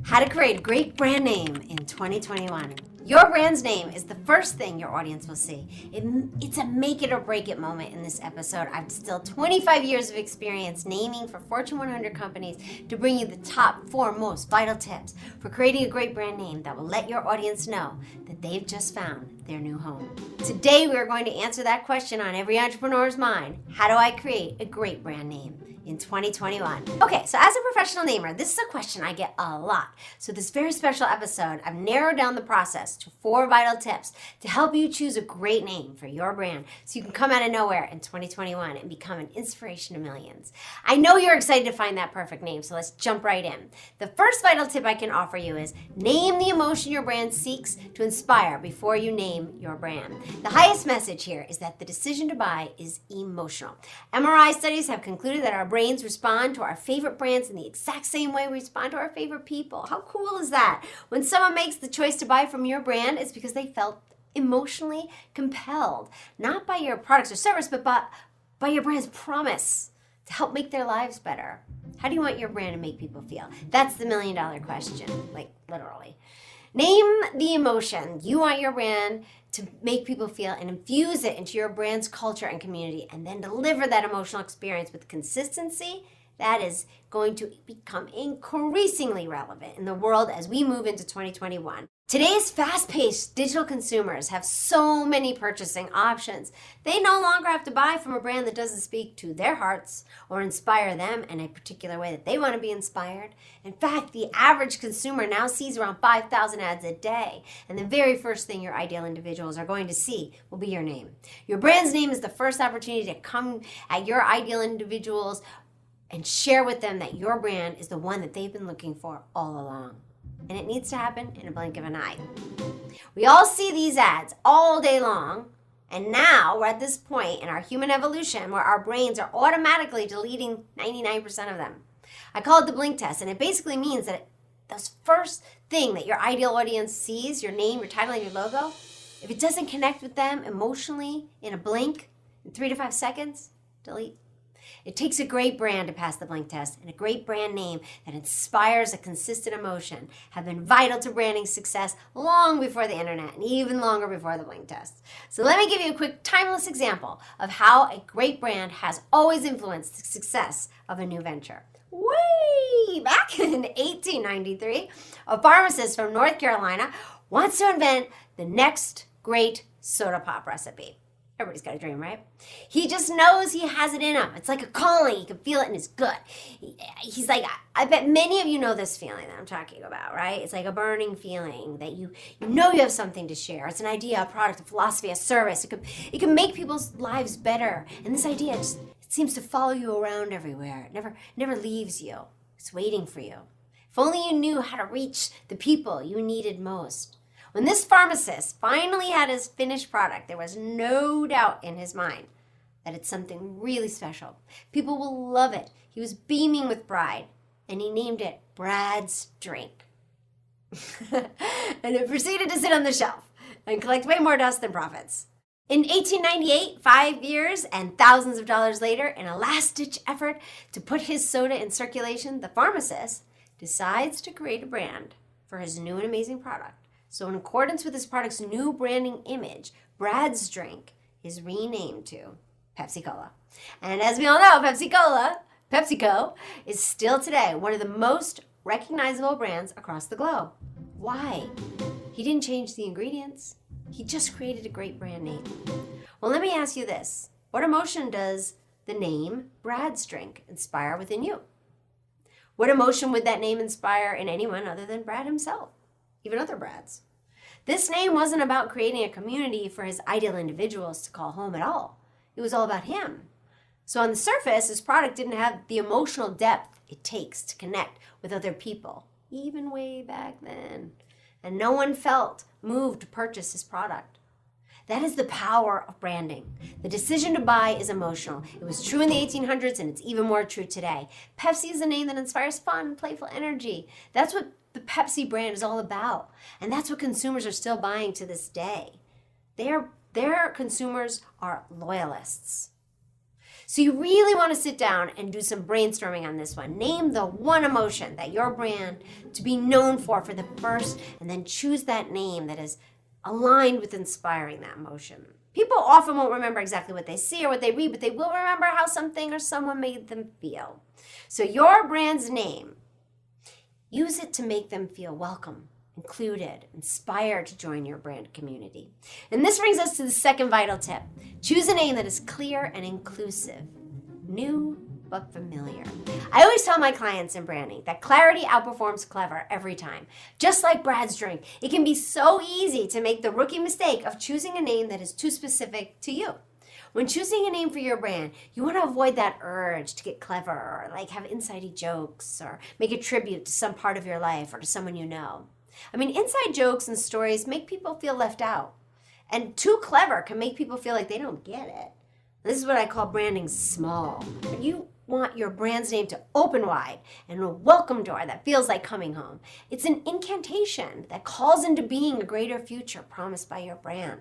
How to create a great brand name in 2021. Your brand's name is the first thing your audience will see. It's a make it or break it moment in this episode. I've distilled 25 years of experience naming for Fortune 100 companies to bring you the top 4 most vital tips for creating a great brand name that will let your audience know that they've just found their new home. Today we are going to answer that question on every entrepreneur's mind. How do I create a great brand name in 2021? Okay, so as a professional namer, this is a question I get a lot. So this very special episode, I've narrowed down the process to 4 vital tips to help you choose a great name for your brand so you can come out of nowhere in 2021 and become an inspiration to millions. I know you're excited to find that perfect name, so let's jump right in. The first vital tip I can offer you is name the emotion your brand seeks to inspire before you name your brand. The highest message here is that the decision to buy is emotional. MRI studies have concluded that our brains respond to our favorite brands in the exact same way we respond to our favorite people. How cool is that? When someone makes the choice to buy from your brand, it's because they felt emotionally compelled, not by your products or service, but by your brand's promise to help make their lives better. How do you want your brand to make people feel? That's the $1 million question, like literally. Name the emotion you want your brand to make people feel and infuse it into your brand's culture and community, and then deliver that emotional experience with consistency. That is going to become increasingly relevant in the world as we move into 2021. Today's fast-paced digital consumers have so many purchasing options. They no longer have to buy from a brand that doesn't speak to their hearts or inspire them in a particular way that they want to be inspired. In fact, the average consumer now sees around 5,000 ads a day, and the very first thing your ideal individuals are going to see will be your name. Your brand's name is the first opportunity to come at your ideal individuals and share with them that your brand is the one that they've been looking for all along. And it needs to happen in a blink of an eye. We all see these ads all day long, and now we're at this point in our human evolution where our brains are automatically deleting 99% of them. I call it the blink test, and it basically means that the first thing that your ideal audience sees, your name, your title, and your logo, if it doesn't connect with them emotionally in a blink, in 3 to 5 seconds, delete. It takes a great brand to pass the blink test, and a great brand name that inspires a consistent emotion have been vital to branding success long before the internet and even longer before the blink test. So let me give you a quick timeless example of how a great brand has always influenced the success of a new venture. Way back in 1893, a pharmacist from North Carolina wants to invent the next great soda pop recipe. Everybody's got a dream, right? He just knows he has it in him. It's like a calling. He can feel it in his gut. He's like, I bet many of you know this feeling that I'm talking about, right? It's like a burning feeling that you know you have something to share. It's an idea, a product, a philosophy, a service. It can make people's lives better. And this idea just it seems to follow you around everywhere. It never leaves you. It's waiting for you. If only you knew how to reach the people you needed most. When this pharmacist finally had his finished product, there was no doubt in his mind that it's something really special. People will love it. He was beaming with pride, and he named it Brad's Drink. And it proceeded to sit on the shelf and collect way more dust than profits. In 1898, 5 years and thousands of dollars later, in a last-ditch effort to put his soda in circulation, the pharmacist decides to create a brand for his new and amazing product. So in accordance with his product's new branding image, Brad's Drink is renamed to Pepsi-Cola. And as we all know, PepsiCo, is still today one of the most recognizable brands across the globe. Why? He didn't change the ingredients. He just created a great brand name. Well, let me ask you this. What emotion does the name Brad's Drink inspire within you? What emotion would that name inspire in anyone other than Brad himself? Even other Brads. This name wasn't about creating a community for his ideal individuals to call home at all. It was all about him. So on the surface, his product didn't have the emotional depth it takes to connect with other people, even way back then. And no one felt moved to purchase his product. That is the power of branding. The decision to buy is emotional. It was true in the 1800s, and it's even more true today. Pepsi is a name that inspires fun, playful energy. That's what the Pepsi brand is all about. And that's what consumers are still buying to this day. Their consumers are loyalists. So you really want to sit down and do some brainstorming on this one. Name the one emotion that your brand to be known for the first, and then choose that name that is aligned with inspiring that emotion. People often won't remember exactly what they see or what they read, but they will remember how something or someone made them feel. So your brand's name, use it to make them feel welcome, included, inspired to join your brand community. And this brings us to the second vital tip. Choose a name that is clear and inclusive, new but familiar. I always tell my clients in branding that clarity outperforms clever every time. Just like Brad's drink, it can be so easy to make the rookie mistake of choosing a name that is too specific to you. When choosing a name for your brand, you want to avoid that urge to get clever or like have insidey jokes or make a tribute to some part of your life or to someone you know. I mean, inside jokes and stories make people feel left out. And too clever can make people feel like they don't get it. This is what I call branding small. You want your brand's name to open wide and a welcome door that feels like coming home. It's an incantation that calls into being a greater future promised by your brand.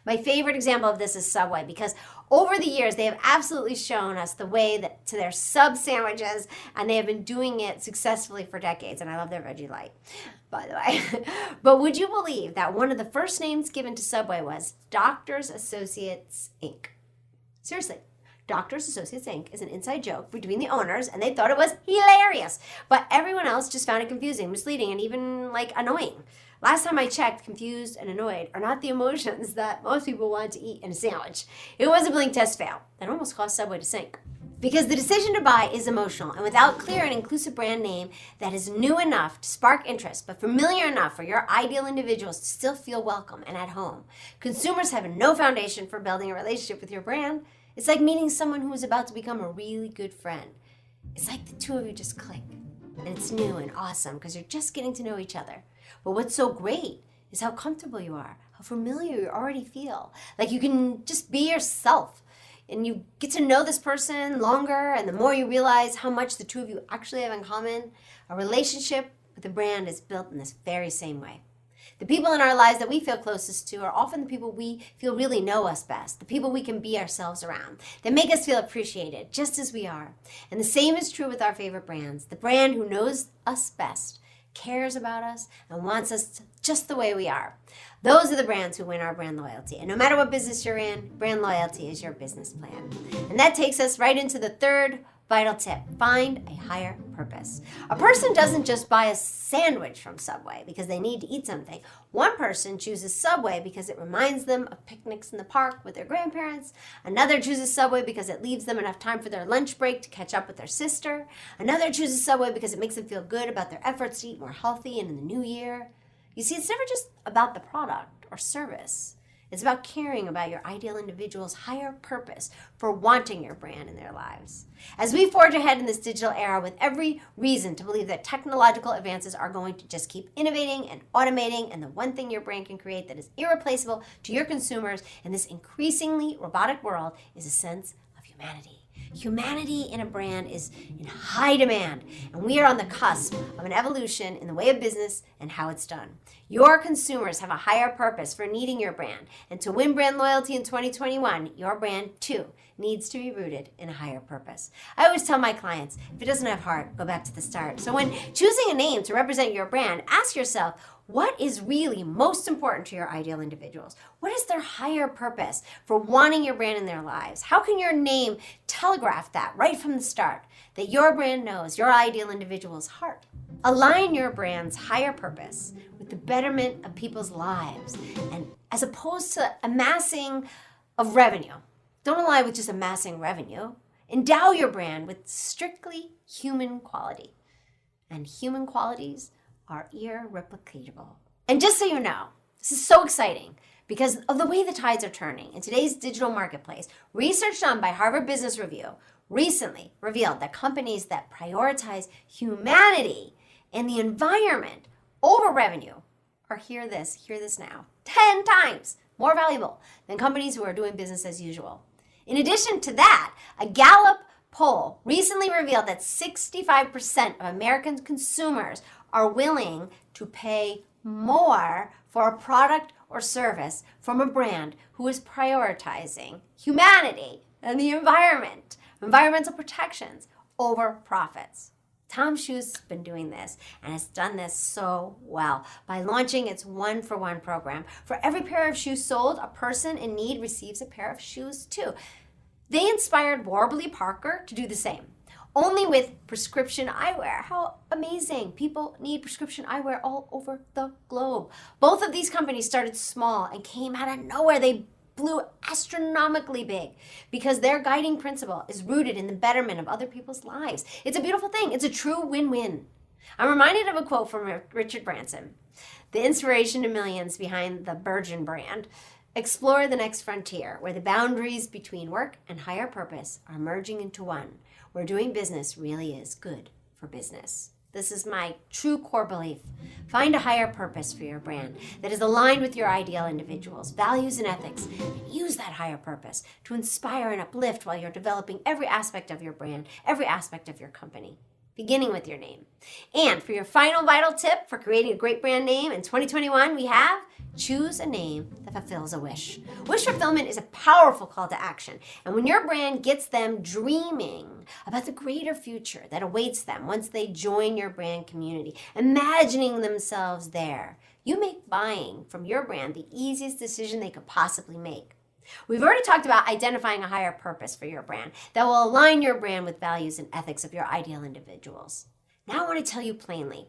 My favorite example of this is Subway, because over the years they have absolutely shown us the way that to their sub sandwiches, and they have been doing it successfully for decades. And I love their Veggie Light, by the way. But would you believe that one of the first names given to Subway was Doctors Associates Inc.? Seriously. Doctors Associates Inc. is an inside joke between the owners, and they thought it was hilarious. But everyone else just found it confusing, misleading, and even annoying. Last time I checked, confused and annoyed are not the emotions that most people want to eat in a sandwich. It was a blink test fail that almost caused Subway to sink. Because the decision to buy is emotional, and without clear and inclusive brand name that is new enough to spark interest, but familiar enough for your ideal individuals to still feel welcome and at home, consumers have no foundation for building a relationship with your brand. It's like meeting someone who is about to become a really good friend. It's like the two of you just click, and it's new and awesome because you're just getting to know each other. But what's so great is how comfortable you are, how familiar you already feel. Like you can just be yourself, and you get to know this person longer, and the more you realize how much the two of you actually have in common, a relationship with a brand is built in this very same way. The people in our lives that we feel closest to are often the people we feel really know us best, the people we can be ourselves around, that make us feel appreciated just as we are. And the same is true with our favorite brands. The brand who knows us best, cares about us, and wants us just the way we are. Those are the brands who win our brand loyalty. And no matter what business you're in, brand loyalty is your business plan. And that takes us right into the third vital tip. Find a higher purpose. A person doesn't just buy a sandwich from Subway because they need to eat something. One person chooses Subway because it reminds them of picnics in the park with their grandparents. Another chooses Subway because it leaves them enough time for their lunch break to catch up with their sister. Another chooses Subway because it makes them feel good about their efforts to eat more healthy and in the new year. You see, it's never just about the product or service. It's about caring about your ideal individual's higher purpose for wanting your brand in their lives. As we forge ahead in this digital era with every reason to believe that technological advances are going to just keep innovating and automating, and the one thing your brand can create that is irreplaceable to your consumers in this increasingly robotic world is a sense of humanity. Humanity in a brand is in high demand, and we are on the cusp of an evolution in the way of business and how it's done. Your consumers have a higher purpose for needing your brand, and to win brand loyalty in 2021, your brand too needs to be rooted in a higher purpose. I always tell my clients, if it doesn't have heart, go back to the start. So when choosing a name to represent your brand, ask yourself, what is really most important to your ideal individuals? What is their higher purpose for wanting your brand in their lives? How can your name telegraph that right from the start, that your brand knows your ideal individual's heart? Align your brand's higher purpose with the betterment of people's lives, and as opposed to amassing of revenue. Don't align with just amassing revenue. Endow your brand with strictly human quality. And human qualities are irreplicable. And just so you know, this is so exciting because of the way the tides are turning in today's digital marketplace. Research done by Harvard Business Review recently revealed that companies that prioritize humanity and the environment over revenue are, hear this now, 10 times more valuable than companies who are doing business as usual. In addition to that, a Gallup poll recently revealed that 65% of American consumers are willing to pay more for a product or service from a brand who is prioritizing humanity and the environment environmental protections over profits. Tom's Shoes has been doing this and has done this so well by launching its 1-for-1 program. For every pair of shoes sold, a person in need receives a pair of shoes too. They inspired Warby Parker to do the same, only with prescription eyewear. How amazing. People need prescription eyewear all over the globe. Both of these companies started small and came out of nowhere. They blew astronomically big because their guiding principle is rooted in the betterment of other people's lives. It's a beautiful thing. It's a true win-win. I'm reminded of a quote from Richard Branson. The inspiration to millions behind the Virgin brand. Explore the next frontier where the boundaries between work and higher purpose are merging into one, where doing business really is good for business. This is my true core belief. Find a higher purpose for your brand that is aligned with your ideal individuals, values, and ethics. And use that higher purpose to inspire and uplift while you're developing every aspect of your brand, every aspect of your company, beginning with your name. And for your final vital tip for creating a great brand name in 2021, we have choose a name that fulfills a wish. Wish fulfillment is a powerful call to action. And when your brand gets them dreaming about the greater future that awaits them once they join your brand community, imagining themselves there, you make buying from your brand the easiest decision they could possibly make. We've already talked about identifying a higher purpose for your brand that will align your brand with values and ethics of your ideal individuals. Now I want to tell you plainly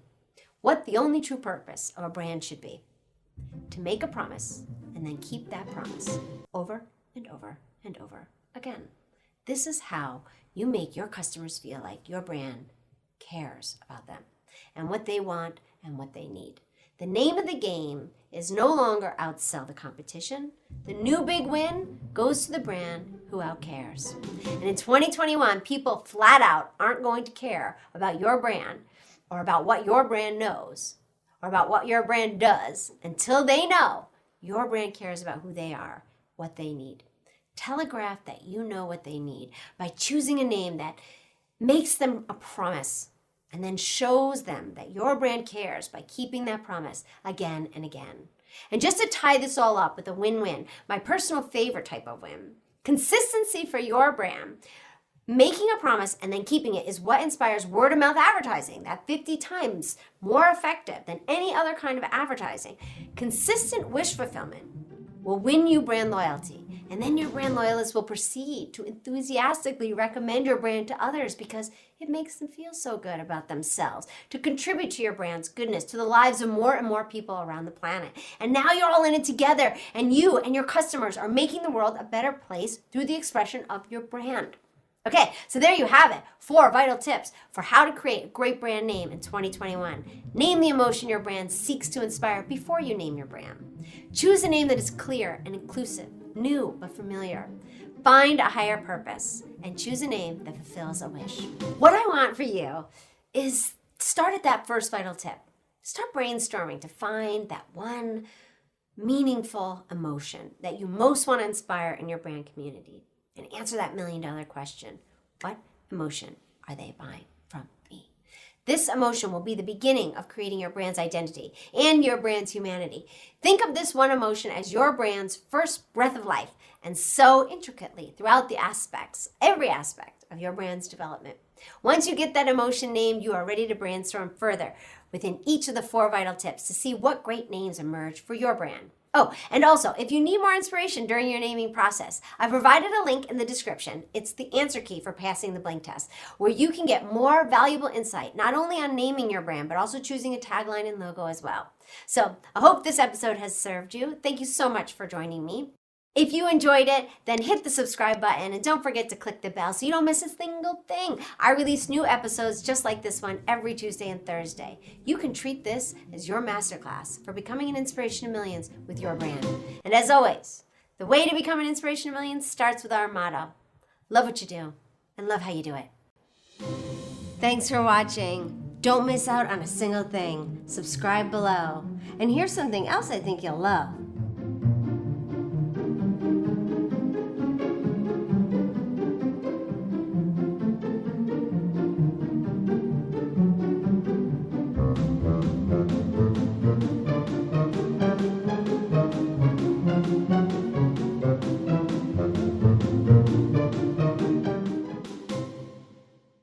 what the only true purpose of a brand should be. To make a promise and then keep that promise over and over and over again. This is how you make your customers feel like your brand cares about them and what they want and what they need. The name of the game is no longer outsell the competition. The new big win goes to the brand who outcares. And in 2021, people flat out aren't going to care about your brand or about what your brand knows or about what your brand does until they know your brand cares about who they are, what they need. Telegraph that you know what they need by choosing a name that makes them a promise and then shows them that your brand cares by keeping that promise again and again. And just to tie this all up with a win-win, my personal favorite type of win, consistency for your brand. Making a promise and then keeping it is what inspires word-of-mouth advertising, that 50 times more effective than any other kind of advertising. Consistent wish fulfillment will win you brand loyalty, and then your brand loyalists will proceed to enthusiastically recommend your brand to others because it makes them feel so good about themselves, to contribute to your brand's goodness, to the lives of more and more people around the planet. And now you're all in it together, and you and your customers are making the world a better place through the expression of your brand. Okay, so there you have it. 4 vital tips for how to create a great brand name in 2021. Name the emotion your brand seeks to inspire before you name your brand. Choose a name that is clear and inclusive, new but familiar. Find a higher purpose and choose a name that fulfills a wish. What I want for you is start at that first vital tip. Start brainstorming to find that one meaningful emotion that you most want to inspire in your brand community. And answer that $1 million question. What emotion are they buying from me? This emotion will be the beginning of creating your brand's identity and your brand's humanity. Think of this one emotion as your brand's first breath of life and so intricately throughout the aspects, every aspect of your brand's development. Once you get that emotion named, you are ready to brainstorm further within each of the 4 vital tips to see what great names emerge for your brand. Oh, and also, if you need more inspiration during your naming process, I provided a link in the description. It's the answer key for passing the blank test, where you can get more valuable insight, not only on naming your brand, but also choosing a tagline and logo as well. So I hope this episode has served you. Thank you so much for joining me. If you enjoyed it, then hit the subscribe button and don't forget to click the bell so you don't miss a single thing. I release new episodes just like this one every Tuesday and Thursday. You can treat this as your masterclass for becoming an inspiration to millions with your brand. And as always, the way to become an inspiration to millions starts with our motto: love what you do and love how you do it. Thanks for watching. Don't miss out on a single thing. Subscribe below. And here's something else I think you'll love.